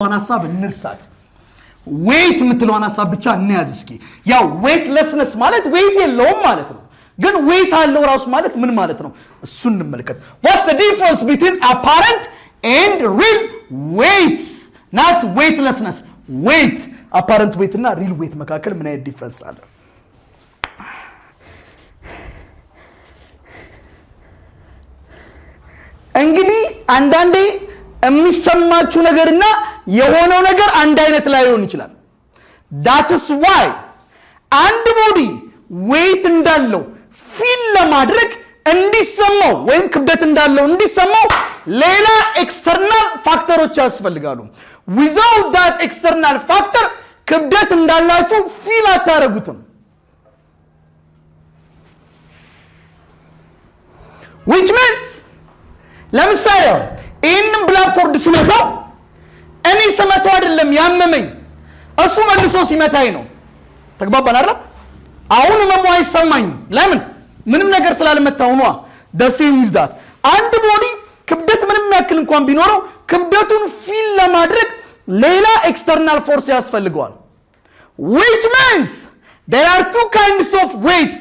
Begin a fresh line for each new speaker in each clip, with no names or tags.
ሐሳብ እንርሳት weight የምትለዋን ሐሳብ ብቻ እንያዝ እስኪ ያው weightlessness ማለት weight የለውም ማለት ነው ግን weight አለው ራሱ ማለት ምን ማለት ነው እሱን እንመልከት what's the difference between apparent and real weight not weightlessness weight apparent weight እና real weight መካከል ምን አይነት ዲፈረንስ አለ እንግዲህ አንዳንዴ የሚሰማችሁ ነገርና የሆነው ነገር አንድ አይነት ላይ ሆን ይችላል that is why አንድ ቦዲ weight እንዳለው ፊል ለማድረግ እንዲሰማው ወይም ክብደት እንዳለው እንዲሰማው ሌላ ኤክስተርናል ፋክተሮች ያስፈልጋሉ without that external factor ክብደት እንዳላችሁ ፊል አታረጉትም which means ለምሳሌ ይሄንን ብላክ ኮርድ ሲመታው እኔ ሰመተው አይደለም ያመመኝ እሱ መልሶ ሲመታኝ ነው ተግባባን አይደል አሁን መሞይ አይሰማኝ ለምን ምንም ነገር ስላልመታው ነው the same is that አንድ ቦዲ ክብደት ምንም ያክል እንኳን ቢኖረው ክብደቱን ፊል ለማድረግ ሌላ ኤክስተርናል ፎርስ ያስፈልገዋል which means there are two kinds of weight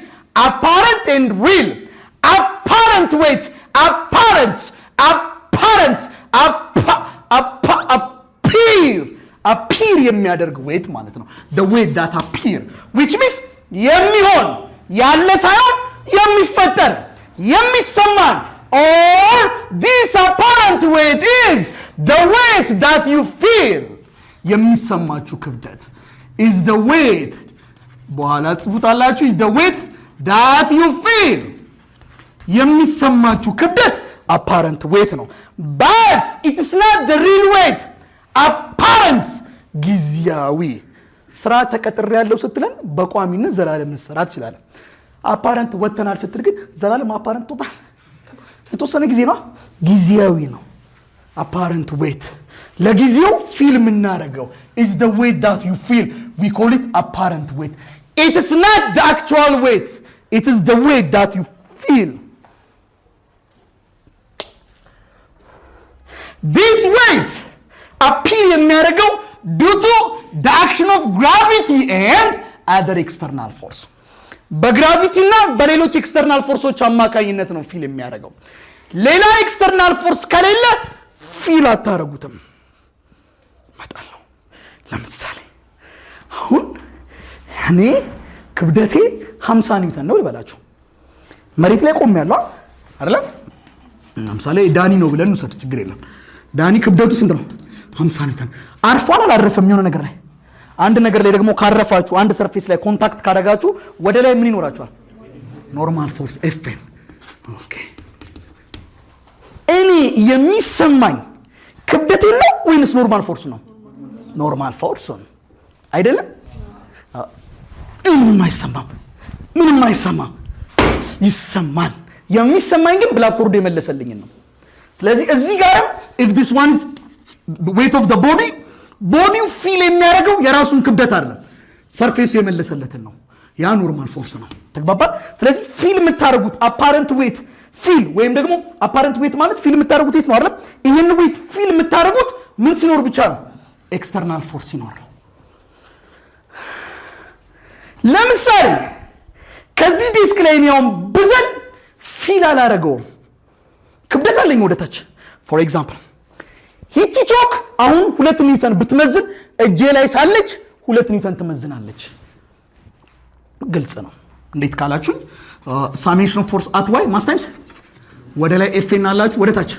apparent and real apparent weight appear የሚያደርግ weight ማለት ነው the weight that appear which means የሚሆን ያለ ሳይሆን የሚፈጠር የሚሰማን or this apparent weight is the weight that you feel የሚሰማችሁ ክብደት is the weight በኋላ ጽፉታላችሁ is the weight that you feel የሚሰማችሁ ክብደት apparent weight ነው but it is not the real weight apparent ጊዜያዊ ስራ ተቀጥሬ ያለው ስትለን በቋሚነት ዘላለም መስራት ይችላል apparent ወተናል ስትል ግን ዘላለም apparent ተባል የተወሰነ ጊዜ ነው ጊዜያዊ ነው apparent weight ለጊዜው ፊል ምናረጋው is the weight that you feel we call it apparent weight it is not the actual weight it is the weight that you feel this weight appear የሚያደርገው due to the action of gravity and other external force በግራቪቲ እና በሌሎች ኤክስተርናል ፎርሶች አማካኝነት ነው ፊል የሚያደርገው ሌላ ኤክስተርናል ፎርስ ከሌለ ፊል አታረጉትም መጣለው ለምሳሌ አሁን እኔ ክብደቴ 50 ኒውተን ነው ልበላችሁ መሬት ላይ ቆሜያለሁ አይደል ለምሳሌ ዳኒ ነው ብለን እንሰጥ ችግር የለም ዳኒ ክብደቱ ስንት ነው 50 ኒውተን አርፏል አላረፈም የሆነ ነገር ላይ አንድ ነገር ላይ ደግሞ ካረፋችሁ አንድ ሰርፌስ ላይ ኮንታክት ካደረጋችሁ ወደ ላይ ምን ይኖራችኋል ኖርማል ፎርስ ኤፍኤን ኦኬ እኔ የሚሰማኝ ክብደቴ ነው ወይስ ኖርማል ፎርስ ነው ኖርማል ፎርስ ነው አይደለም ምንም አይሰማም ይሰማል የሚሰማኝ ግን ብላክ ኮርድ የመለሰልኝ ነው ስለዚህ እዚህ ጋር if this one is the weight of the body feel የሚያደርገው የራሱን ክብደት አይደለም ሰርፌሱ የመለሰለትን ነው ያ ኖርማል ፎርስ ነው ተግባባ ስለዚህ ፊል የምታረጉት apparent weight ፊል ወይም ደግሞ apparent weight ማለት ፊል የምታረጉት ነው አይደል ይሄን weight ፊል የምታረጉት ምን ሲኖር ብቻ ነው ኤክስተርናል ፎርስ ሲኖር ለምሳሌ ከዚህ ዲስክ ላይ ነው ብዘል ፊል አላረገው ክብደት አለኝ ወደታች for example ሂቺ ቾክ አሁን 2 ኒውተን ብትመዝን እጄ ላይ ሳለች 2 ኒውተን ትመዝናለች ግልጽ ነው እንዴት ካላችሁ summation of force at y mass times ወደ ላይ f እና አላችሁ ወደታች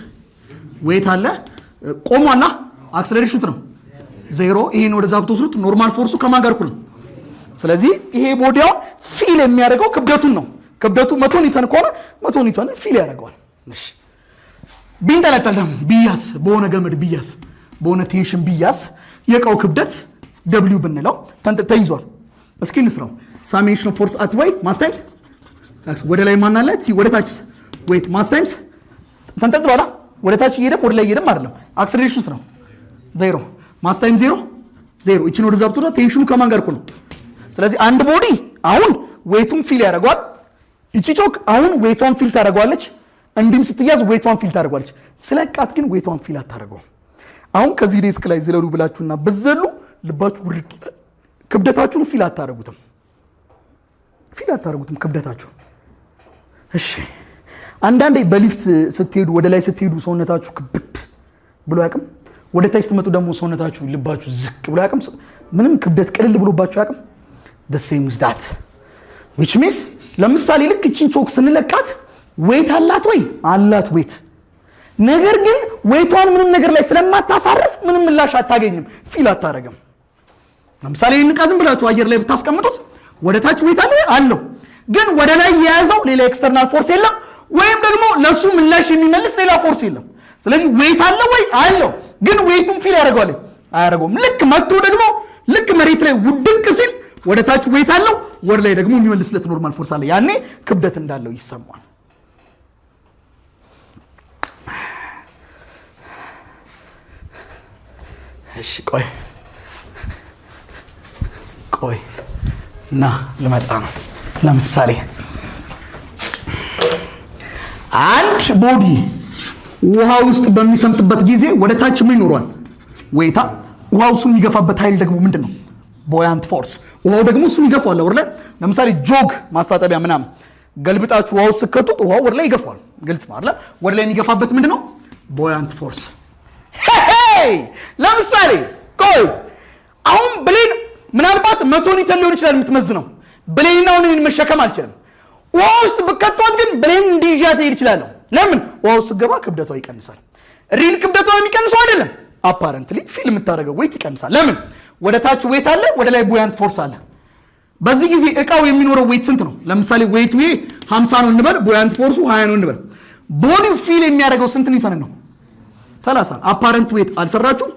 weight አለ ቆሟላ acceleration ነው 0 ይሄን ወደዛ ብትወስዱት ኖርማል ፎርሱ ከማን ጋር እኩል ነው ስለዚህ ይሄ ቦዲያው ፊል የሚያደርገው ክብደቱን ነው ክብደቱ 100 ኒውተን ከሆነ 100 ኒውተን ፊል ያደርጋል እሺ ቢንጠለጠለም ቢያስ በሆነ ገመድ ቢያስ በሆነ ቴንሽን ቢያስ የቀው ክብደት w ብንለው ተይዟል እስኪ እንስራው summation of force at y mass times ወደ ላይ ማን አለ ቲ ወደ ታች weight mass times ተንጠልጥሏል ወደ ታች ይሄድም ወደ ላይ ይሄድም አይደለም acceleration ነው 0 mass times 0 እቺ ነው ደዛብቱ ነው ቴንሽኑ ከማን ጋር እኩል ነው ስለዚህ አንድ ቦዲ አሁን weight-ን ፊል ያደርጋል እቺ ቾክ አሁን weight-ን ፊል ታደርጋለች እንዲም ስትያዝ weight-ን ፊል ታደርጋለች ስለቃት ግን weight-ን ፊል አታደርገው አሁን ከዚህ ዴስክ ላይ ዝለሉ ብላችሁና በዘሉ ልባችሁ ውርቅ ክብደታችሁን ፊል አታረጉትም ክብደታችሁ እሺ አንዳንዴ በሊፍት ስትሄዱ ወደ ላይ ስትሄዱ ሰውነታችሁ ክብድ ብሎ ያቅም ወደ ታች ስትመጡ ደግሞ ሰውነታችሁ ልባችሁ ዝቅ ብሎ ያቅም ምንም ክብደት ቀለል ብሎባችሁ ያቅም the same is that which means ለምሳሌ ልክ እቺን ቾክ ስንለቃት ዌት አላት ወይ አላት ዌት ነገር ግን ዌቷን ምንም ነገር ላይ ስለማታሳርፍ ምንም ምላሽ አታገኝም ፊል አታረግም ለምሳሌ እንቃዝም ብላችሁ አየር ላይ ብታስቀምጡት ወደ ታች ዌት አለው ግን ወደ ላይ የያዘው ሌላ ኤክስተርናል ፎርስ የለም ወይም ደግሞ ለሱ ምላሽ የሚመልስ ሌላ ፎርስ የለም ስለዚህ ዌት አለ ወይ አለው ግን ዌቱን ፊል ያደርጋል አያደርገውም ልክ መጥቶ ደግሞ ልክ መሬት ላይ ውድቅ ሲል ወደ ታች ዌት አለው ወደ ላይ ደግሞ የሚመልስለት ኖርማል ፎርስ አለ ያኔ ክብደት እንዳለው ይሰማል እሺ ቆይ ና ለማጣ ነው ለምሳሌ አንድ ቦዲ ውሃ ውስጥ በሚሰምጥበት ጊዜ ወደ ታች ምን ይኖራል ዌታ ውሃው እሱን የሚገፋበት ኃይል ደግሞ ምንድነው ቦያንት ፎርስ ውሃው ደግሞ እሱን ይገፋዋል ወር ላይ ለምሳሌ ጆግ ማስታጠቢያ ምናም ገልብጣችሁ ውሃው ስከቱት ውሃው ወር ላይ ይገፋዋል ግልጽ ማለት ወር ላይ የሚገፋበት ምንድነው ቦያንት ፎርስ ለምሳሌ ቆይ አሁን ብሌን ምናልባት 100 ኒውተን ሊሆን ይችላል የምትመዝነው ብሌናውን መሸከም አልችልም ውሃ ውስጥ በከቷት ግን ብሌን እንዲያት ይሄድ ይችላል ለምን ውሃው ስገባ ክብደቷ ይቀንሳል ሪል ክብደቷ የሚቀንሰው አይደለም አፓረንትሊ ፊልም ታረጋው ዌት ይቀንሳል ለምን ወደ ታች ዌት አለ ወደ ላይ ቦያንት ፎርስ አለ በዚህ ጊዜ እቃው የሚኖረው ዌት ስንት ነው ለምሳሌ ዌት 50 ነው እንበል ቦያንት ፎርሱ 20 ነው እንበል ቦዲው ፊል የሚያደርገው ስንት ኒውተን ነው 30 አፓረንት ዌት አልሰራችሁ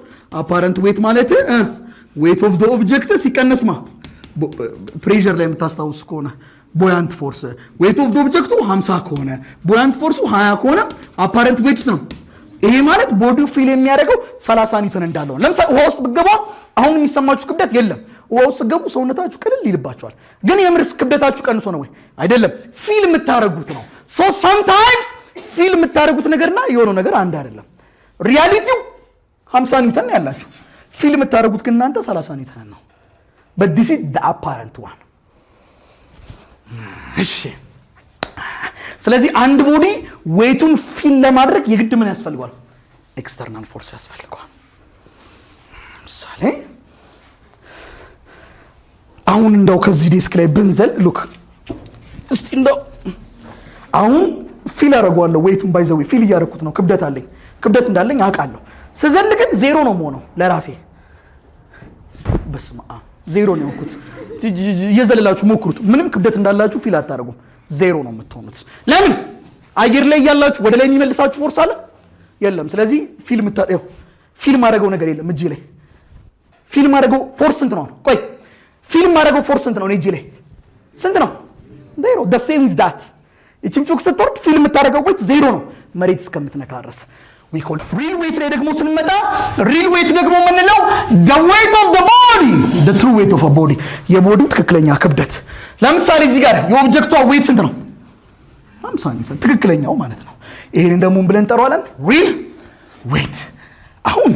አፓረንት ዌት ማለት ዌት ኦፍ ዘ ኦብጀክት ሲቀነስማ ፕሬሸር ላይ የምታስታውስ ከሆነ ቦያንት ፎርስ ዌት ኦፍ ዘ ኦብጀክቱ 50 ከሆነ ቦያንት ፎርሱ 20 ከሆነ አፓረንት ዌት ውስጥ ነው ይሄ ማለት ቦዲው ፊል የሚያደርገው 30 ኒውተን እንዳለው ለምሳሌ ውሃ ውስጥ ብትገቡ አሁን የሚሰማችሁ ክብደት የለም ውሃ ውስጥ ገቡ ሰውነታችሁ ቅልል ይልባችኋል ግን የምርስ ክብደታችሁ ቀንሶ ነው ወይ አይደለም ፊል የምታረጉት ነው so sometimes ፊል የምታረጉት ነገርና የሆነው ነገር አንድ አይደለም ሪያሊቲው 50 ኒውተን ያላችሁ ፊል የምታረጉት ግን እናንተ 30 ኒውተን ነው but this is the apparent one እሺ ስለዚህ አንድ ቦዲ ዌቱን ፊል ለማድረግ የግድ ምን ያስፈልጋል ኤክስተርናል ፎርስ ያስፈልጋል ምሳሌ አሁን እንደው ከዚህ ዴስክ ላይ ብንዘል ሉክ እስቲ እንደው አሁን ፊል አደርጋለሁ ዌቱን ባይዘው ፊል ያደረኩት ነው ክብደት እንዳለኝ አውቃለሁ ስዘል ግን ዜሮ ነው የምሆነው ለራሴ በስማ ዜሮ ነው የሆንኩት የዘለላችሁ ሞክሩት ምንም ክብደት እንዳላችሁ ፊል አታረጉም ዜሮ ነው የምትሆኑት ለምን አየር ላይ ያላችሁ ወደ ላይ የሚመልሳችሁ ፎርስ አለ የለም ስለዚህ ፊልም አደረገው ነገር የለም እጄ ላይ ፊልም አደረገው ፎርስ ስንት ነው ቆይ ፊልም አደረገው ፎርስ ስንት ነው እጄ ላይ ስንት ነው ዜሮ the same is that እቺም ጮክ ስትወርድ ፊልም ታደርገው ወይ ዜሮ ነው መሬት እስከምትነካ ድረስ we call real weight ላይ ደግሞ ስንመጣ real weight ደግሞ ምንለው the weight of the body the true weight of a body የቦዲው ትክክለኛ ክብደት ለምሳሌ እዚህ ጋር የኦብጀክቷ weight ስንት ነው 50 ኒውተን ትክክለኛው ማለት ነው ይሄን ደግሞ ብለን እንጠራዋለን real weight አሁን